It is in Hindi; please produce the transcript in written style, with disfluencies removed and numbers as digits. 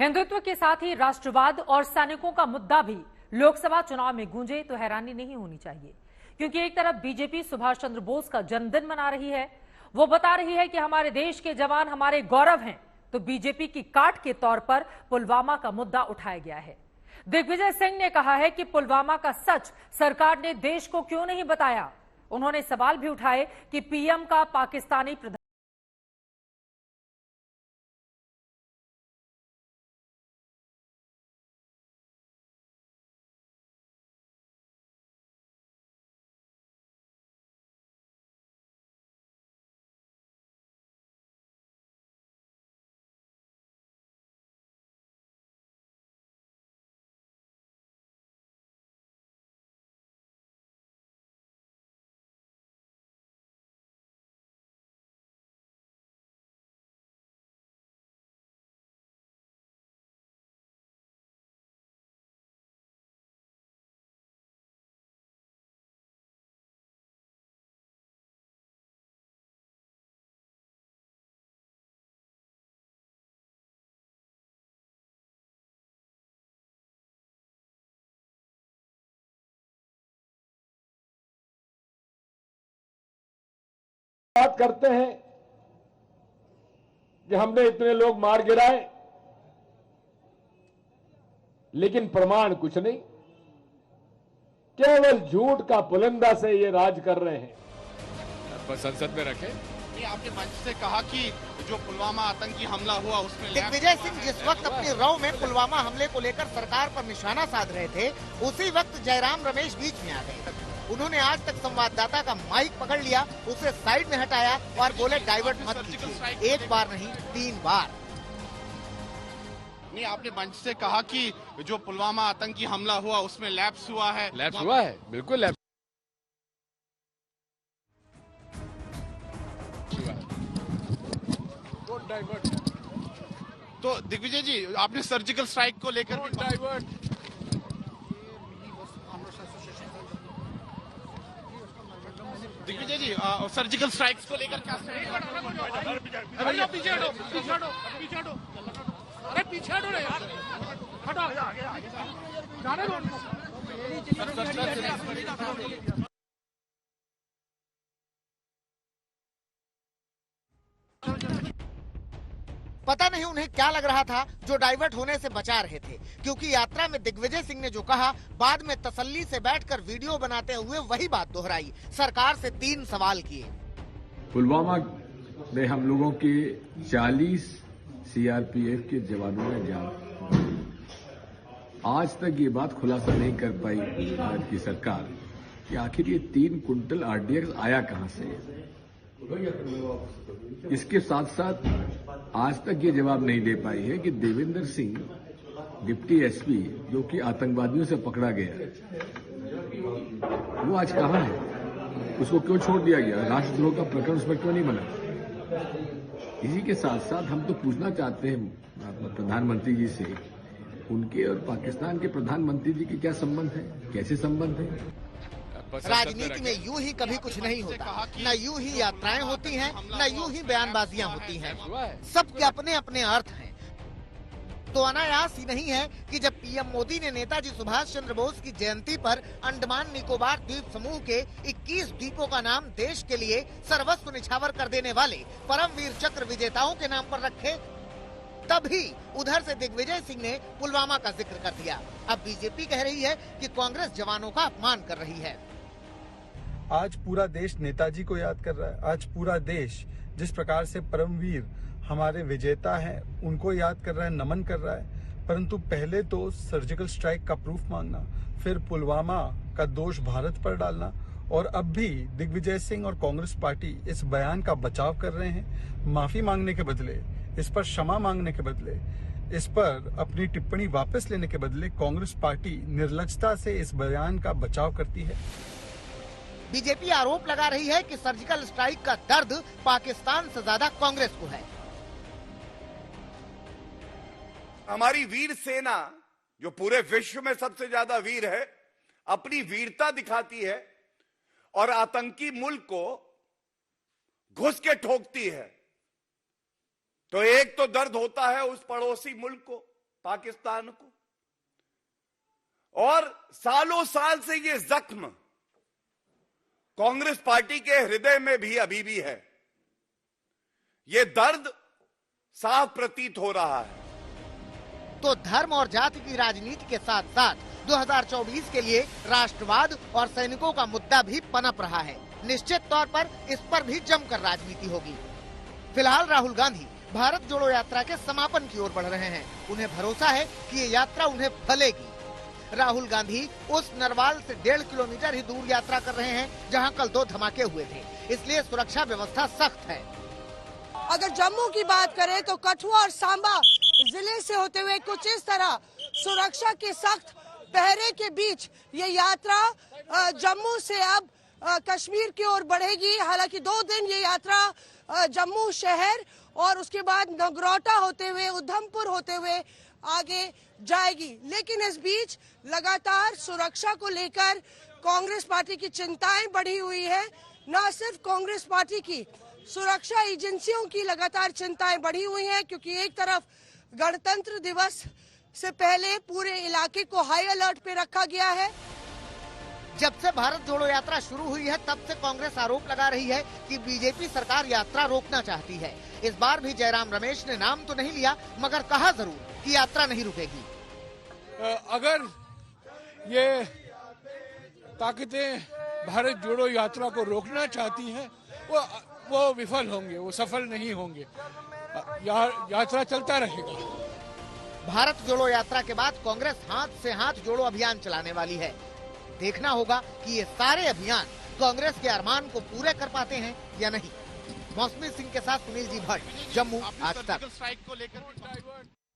हिंदुत्व के साथ ही राष्ट्रवाद और सैनिकों का मुद्दा भी लोकसभा चुनाव में गूंजे तो हैरानी नहीं होनी चाहिए, क्योंकि एक तरफ बीजेपी सुभाष चंद्र बोस का जन्मदिन मना रही है, वो बता रही है कि हमारे देश के जवान हमारे गौरव हैं, तो बीजेपी की काट के तौर पर पुलवामा का मुद्दा उठाया गया है। दिग्विजय सिंह ने कहा है कि पुलवामा का सच सरकार ने देश को क्यों नहीं बताया। उन्होंने सवाल भी उठाए कि पीएम का पाकिस्तानी प्रधान बात करते हैं कि हमने इतने लोग मार गिराए, लेकिन प्रमाण कुछ नहीं, केवल झूठ का पुलिंदा से ये राज कर रहे हैं। संसद में रखे। आपने मंच से कहा कि जो पुलवामा आतंकी हमला हुआ उसमें दिग्विजय सिंह जिस वक्त अपनी रौ में पुलवामा हमले को लेकर सरकार पर निशाना साध रहे थे, उसी वक्त जयराम रमेश बीच में आ गए। उन्होंने आज तक संवाददाता का माइक पकड़ लिया, उसे साइड में हटाया और बोले डाइवर्ट मत कीजिए। एक बार नहीं 3 बार। नहीं, आपने मंच से कहा कि जो पुलवामा आतंकी हमला हुआ उसमें लैप्स हुआ है। लैप्स हुआ है, बिल्कुल लैप्स डाइवर्ट। तो दिग्विजय जी, आपने सर्जिकल स्ट्राइक को लेकर भी डाइवर्ट। दिग्विजय जी, सर्जिकल स्ट्राइक्स को लेकर क्या पीछे हटो, पीछे हटो, पीछे हटो, अरे पीछे हटो रे यार, हटो, जाने दो उनको। पता नहीं उन्हें क्या लग रहा था जो डाइवर्ट होने से बचा रहे थे, क्योंकि यात्रा में दिग्विजय सिंह ने जो कहा, बाद में तसल्ली से बैठकर वीडियो बनाते हुए वही बात दोहराई। सरकार से 3 सवाल किए। पुलवामा में हम लोगों के 40 सीआरपीएफ के जवानों ने जान, आज तक ये बात खुलासा नहीं कर पाई भारत की सरकार कि आखिर ये 3 कुंटल आरडीएक्स आया कहां से। इसके साथ साथ आज तक ये जवाब नहीं दे पाई है कि देवेंद्र सिंह डिप्टी एसपी, जो कि आतंकवादियों से पकड़ा गया, वो आज कहां है, उसको क्यों छोड़ दिया गया, राष्ट्रद्रोह का प्रकरण उसमें क्यों नहीं बना। इसी के साथ साथ हम तो पूछना चाहते हैं प्रधानमंत्री जी से, उनके और पाकिस्तान के प्रधानमंत्री जी के क्या संबंध है, कैसे संबंध है। राजनीति में यूं ही कभी कुछ नहीं होता, न यूं ही यात्राएं होती हैं, न यूं ही बयानबाजियां होती हैं। सबके अपने अपने अर्थ हैं। तो अनायास ही नहीं है कि जब पीएम मोदी ने नेताजी सुभाष चंद्र बोस की जयंती पर अंडमान निकोबार द्वीप समूह के 21 द्वीपों का नाम देश के लिए सर्वस्व निछावर कर देने वाले परमवीर चक्र विजेताओं के नाम पर रखे, तभी उधर से दिग्विजय सिंह ने पुलवामा का जिक्र कर दिया। अब बीजेपी कह रही है कि कांग्रेस जवानों का अपमान कर रही है। आज पूरा देश नेताजी को याद कर रहा है। आज पूरा देश जिस प्रकार से परमवीर हमारे विजेता हैं उनको याद कर रहा है, नमन कर रहा है, परंतु पहले तो सर्जिकल स्ट्राइक का प्रूफ मांगना, फिर पुलवामा का दोष भारत पर डालना, और अब भी दिग्विजय सिंह और कांग्रेस पार्टी इस बयान का बचाव कर रहे हैं। माफी मांगने के बदले, इस पर क्षमा मांगने के बदले, इस पर अपनी टिप्पणी वापस लेने के बदले कांग्रेस पार्टी निर्लजता से इस बयान का बचाव करती है। बीजेपी आरोप लगा रही है कि सर्जिकल स्ट्राइक का दर्द पाकिस्तान से ज्यादा कांग्रेस को है। हमारी वीर सेना, जो पूरे विश्व में सबसे ज्यादा वीर है, अपनी वीरता दिखाती है और आतंकी मुल्क को घुस के ठोकती है। तो एक तो दर्द होता है उस पड़ोसी मुल्क को, पाकिस्तान को, और सालों साल से ये जख्म कांग्रेस पार्टी के हृदय में भी अभी भी है। ये दर्द साफ प्रतीत हो रहा है। तो धर्म और जाति की राजनीति के साथ साथ 2024 के लिए राष्ट्रवाद और सैनिकों का मुद्दा भी पनप रहा है। निश्चित तौर पर इस पर भी जमकर राजनीति होगी। फिलहाल राहुल गांधी भारत जोड़ो यात्रा के समापन की ओर बढ़ रहे हैं। उन्हें भरोसा है कि ये यात्रा उन्हें फलेगी। राहुल गांधी उस नरवाल से 1.5 किलोमीटर ही दूर यात्रा कर रहे हैं जहां कल 2 धमाके हुए थे, इसलिए सुरक्षा व्यवस्था सख्त है। अगर जम्मू की बात करें तो कठुआ और सांबा जिले से होते हुए कुछ इस तरह सुरक्षा के सख्त पहरे के बीच ये यात्रा जम्मू से अब कश्मीर की ओर बढ़ेगी। हालांकि 2 दिन ये यात्रा जम्मू शहर और उसके बाद नगरोटा होते हुए उधमपुर होते हुए आगे जाएगी। लेकिन इस बीच लगातार सुरक्षा को लेकर कांग्रेस पार्टी की चिंताएं बढ़ी हुई है। न सिर्फ कांग्रेस पार्टी की, सुरक्षा एजेंसियों की लगातार चिंताएं बढ़ी हुई हैं, क्योंकि एक तरफ गणतंत्र दिवस से पहले पूरे इलाके को हाई अलर्ट पे रखा गया है। जब से भारत जोड़ो यात्रा शुरू हुई है तब से कांग्रेस आरोप लगा रही है कि बीजेपी सरकार यात्रा रोकना चाहती है। इस बार भी जयराम रमेश ने नाम तो नहीं लिया, मगर कहा जरूर कि यात्रा नहीं रुकेगी। अगर ये ताकतें भारत जोड़ो यात्रा को रोकना चाहती हैं, वो विफल होंगे, वो सफल नहीं होंगे। यात्रा चलता रहेगा। भारत जोड़ो यात्रा के बाद कांग्रेस हाथ से हाथ जोड़ो अभियान चलाने वाली है। देखना होगा कि ये सारे अभियान कांग्रेस के अरमान को पूरे कर पाते हैं या नहीं। मौसमी सिंह के साथ सुनील जी भट्ट, जम्मू, आज तक।